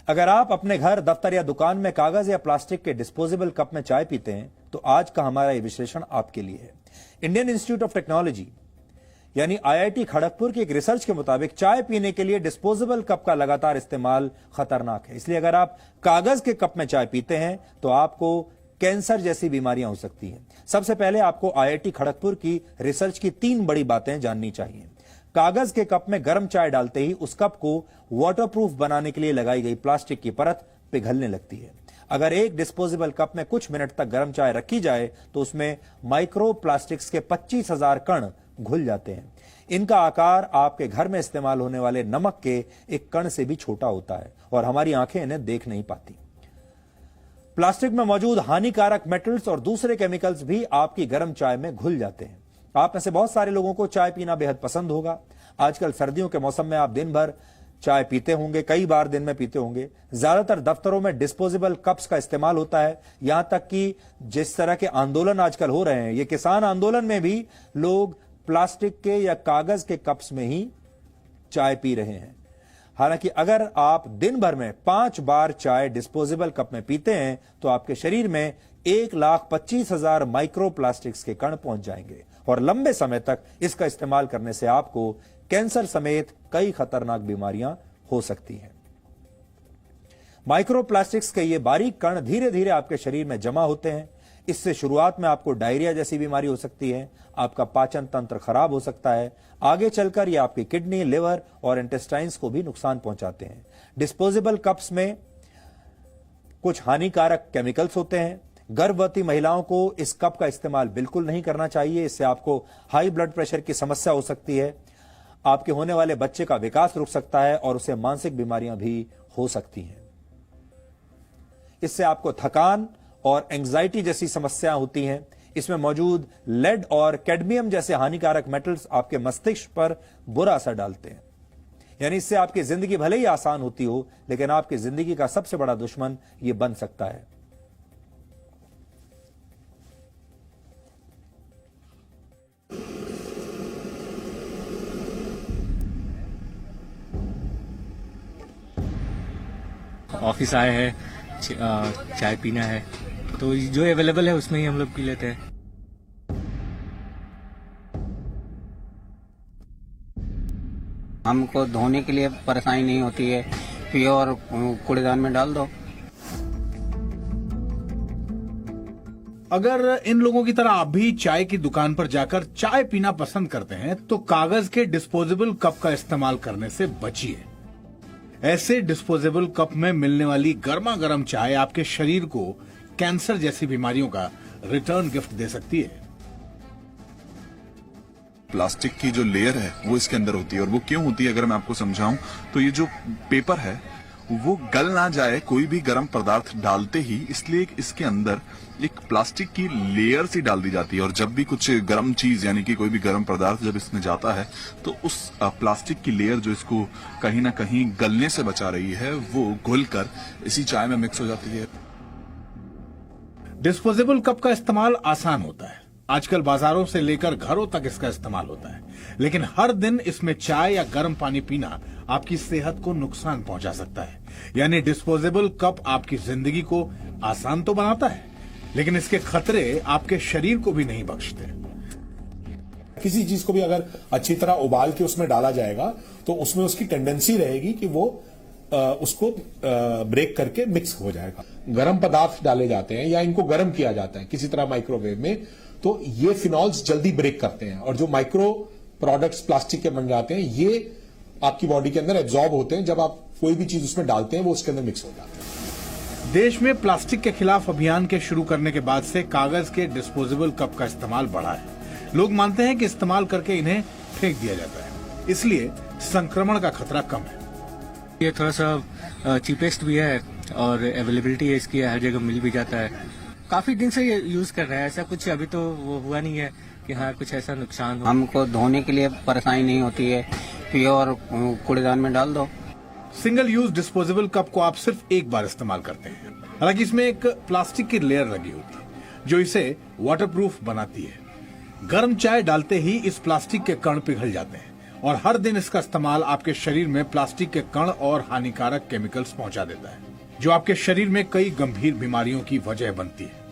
अगर आप अपने घर, दफ्तर या दुकान में कागज या प्लास्टिक के डिस्पोजेबल कप में चाय पीते हैं तो आज का हमारा ये विश्लेषण आपके लिए है। इंडियन इंस्टीट्यूट ऑफ टेक्नोलॉजी यानी आईआईटी खड़गपुर की एक रिसर्च के मुताबिक चाय पीने के लिए डिस्पोजेबल कप का लगातार इस्तेमाल खतरनाक है। इसलिए अगर आप कागज के कप में चाय पीते हैं तो आपको कैंसर जैसी बीमारियां हो सकती हैं। सबसे पहले आपको आईआईटी खड़गपुर की रिसर्च की 3 बड़ी बातें जाननी चाहिए। कागज के कप में गर्म चाय डालते ही उस कप को वाटरप्रूफ बनाने के लिए लगाई गई प्लास्टिक की परत पिघलने लगती है। अगर एक डिस्पोजेबल कप में कुछ मिनट तक गर्म चाय रखी जाए तो उसमें माइक्रो प्लास्टिक्स के 25,000 कण घुल जाते हैं। इनका आकार आपके घर में इस्तेमाल होने वाले नमक के एक कण से भी छोटा होता है और हमारी आंखें इन्हें देख नहीं पाती। प्लास्टिक में मौजूद हानिकारक मेटल्स और दूसरे केमिकल्स भी आपकी गर्म चाय में घुल जाते हैं। आप में से बहुत सारे लोगों को चाय पीना बेहद पसंद होगा। आजकल सर्दियों के मौसम में आप दिन भर चाय पीते होंगे, कई बार दिन में पीते होंगे। ज्यादातर दफ्तरों में डिस्पोजेबल कप्स का इस्तेमाल होता है। यहां तक कि जिस तरह के आंदोलन आजकल हो रहे हैं, ये किसान आंदोलन में भी लोग प्लास्टिक के या कागज के कप्स में ही चाय पी रहे हैं। हालांकि अगर आप दिन भर में 5 बार चाय डिस्पोजेबल कप में पीते हैं तो आपके शरीर में 1,25,000 माइक्रो प्लास्टिक्स के कण पहुंच जाएंगे और लंबे समय तक इसका इस्तेमाल करने से आपको कैंसर समेत कई खतरनाक बीमारियां हो सकती हैं। माइक्रो प्लास्टिक्स के ये बारीक कण धीरे धीरे आपके शरीर में जमा होते हैं। इससे शुरुआत में आपको डायरिया जैसी बीमारी हो सकती है, आपका पाचन तंत्र खराब हो सकता है। आगे चलकर ये आपकी किडनी, लिवर और इंटेस्टाइन्स को भी नुकसान पहुंचाते हैं। डिस्पोजेबल कप्स में कुछ हानिकारक केमिकल्स होते हैं। गर्भवती महिलाओं को इस कप का इस्तेमाल बिल्कुल नहीं करना चाहिए। इससे आपको हाई ब्लड प्रेशर की समस्या हो सकती है, आपके होने वाले बच्चे का विकास रुक सकता है और उसे मानसिक बीमारियां भी हो सकती हैं। इससे आपको थकान और एंजाइटी जैसी समस्याएं होती हैं। इसमें मौजूद लेड और कैडमियम जैसे हानिकारक मेटल्स आपके मस्तिष्क पर बुरा असर डालते हैं। यानी इससे आपकी जिंदगी भले ही आसान होती हो, लेकिन आपकी जिंदगी का सबसे बड़ा दुश्मन यह बन सकता है। ऑफिस आए हैं, चाय पीना है तो जो अवेलेबल है उसमें ही हम लोग पी लेते हैं। हमको धोने के लिए परेशानी नहीं होती है, पियो और कूड़ेदान में डाल दो। अगर इन लोगों की तरह आप भी चाय की दुकान पर जाकर चाय पीना पसंद करते हैं तो कागज के डिस्पोजेबल कप का इस्तेमाल करने से बचिए। ऐसे डिस्पोजेबल कप में मिलने वाली गर्मा गर्म चाय आपके शरीर को कैंसर जैसी बीमारियों का रिटर्न गिफ्ट दे सकती है। प्लास्टिक की जो लेयर है वो इसके अंदर होती है, और वो क्यों होती है अगर मैं आपको समझाऊं तो ये जो पेपर है वो गल ना जाए कोई भी गर्म पदार्थ डालते ही, इसलिए इसके अंदर एक प्लास्टिक की लेयर सी डाल दी जाती है। और जब भी कुछ गर्म चीज यानी कि कोई भी गर्म पदार्थ जब इसमें जाता है तो उस प्लास्टिक की लेयर जो इसको कहीं ना कहीं गलने से बचा रही है वो घुलकर इसी चाय में मिक्स हो जाती है। डिस्पोजेबल कप का इस्तेमाल आसान होता है। आजकल बाजारों से लेकर घरों तक इसका इस्तेमाल होता है, लेकिन हर दिन इसमें चाय या गर्म पानी पीना आपकी सेहत को नुकसान पहुंचा सकता है। यानी डिस्पोजेबल कप आपकी जिंदगी को आसान तो बनाता है, लेकिन इसके खतरे आपके शरीर को भी नहीं बख्शते। किसी चीज को भी अगर अच्छी तरह उबाल के उसमें डाला जाएगा तो उसमें उसकी टेंडेंसी रहेगी कि वो उसको ब्रेक करके मिक्स हो जाएगा। गर्म पदार्थ डाले जाते हैं या इनको गर्म किया जाता है किसी तरह माइक्रोवेव में, तो ये फिनॉल्स जल्दी ब्रेक करते हैं और जो माइक्रो प्रोडक्ट्स प्लास्टिक के बन जाते हैं ये आपकी बॉडी के अंदर एब्जॉर्ब होते हैं। जब आप कोई भी चीज उसमें डालते हैं वो उसके अंदर मिक्स हो जाते हैं। देश में प्लास्टिक के खिलाफ अभियान के शुरू करने के बाद से कागज के डिस्पोजेबल कप का इस्तेमाल बढ़ा है। लोग मानते हैं कि इस्तेमाल करके इन्हें फेंक दिया जाता है, इसलिए संक्रमण का खतरा कम है। ये थोड़ा सा चीपेस्ट भी है और अवेलेबिलिटी है इसकी, हर जगह मिल भी जाता है। काफी दिन से ये यूज कर रहे हैं, ऐसा कुछ अभी तो वो हुआ नहीं है कि हाँ कुछ ऐसा नुकसान हो। हमको धोने के लिए परेशानी नहीं होती है, पियो और कूड़ेदान में डाल दो। सिंगल यूज डिस्पोजेबल कप को आप सिर्फ एक बार इस्तेमाल करते हैं। हालांकि इसमें एक प्लास्टिक की लेयर लगी होती है जो इसे वाटरप्रूफ बनाती है। गर्म चाय डालते ही इस प्लास्टिक के कण पिघल जाते हैं और हर दिन इसका इस्तेमाल आपके शरीर में प्लास्टिक के कण और हानिकारक केमिकल्स पहुंचा देता है, जो आपके शरीर में कई गंभीर बीमारियों की वजह बनती है।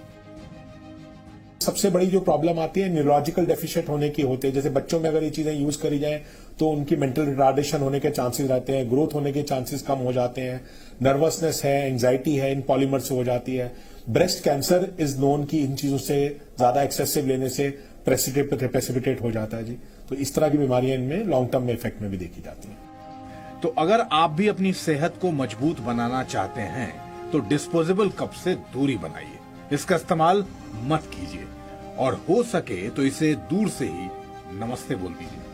सबसे बड़ी जो प्रॉब्लम आती है न्यूरोलॉजिकल डेफिशिएंट होने की होती है। जैसे बच्चों में अगर ये चीजें यूज करी जाएं तो उनकी मेंटल रिटार्डेशन होने के चांसेस रहते हैं, ग्रोथ होने के चांसेस कम हो जाते हैं, नर्वसनेस है, एंजाइटी है, इन पॉलीमर से हो जाती है। ब्रेस्ट कैंसर इज नोन की इन चीजों से ज्यादा एक्सेसिव लेने से प्रेसिपिटेट हो जाता है जी। तो इस तरह की बीमारियां इनमें लॉन्ग टर्म में इफेक्ट में भी देखी जाती हैं। तो अगर आप भी अपनी सेहत को मजबूत बनाना चाहते हैं तो डिस्पोजेबल कप से दूरी बनाइए, इसका इस्तेमाल मत कीजिए और हो सके तो इसे दूर से ही नमस्ते बोल दीजिए।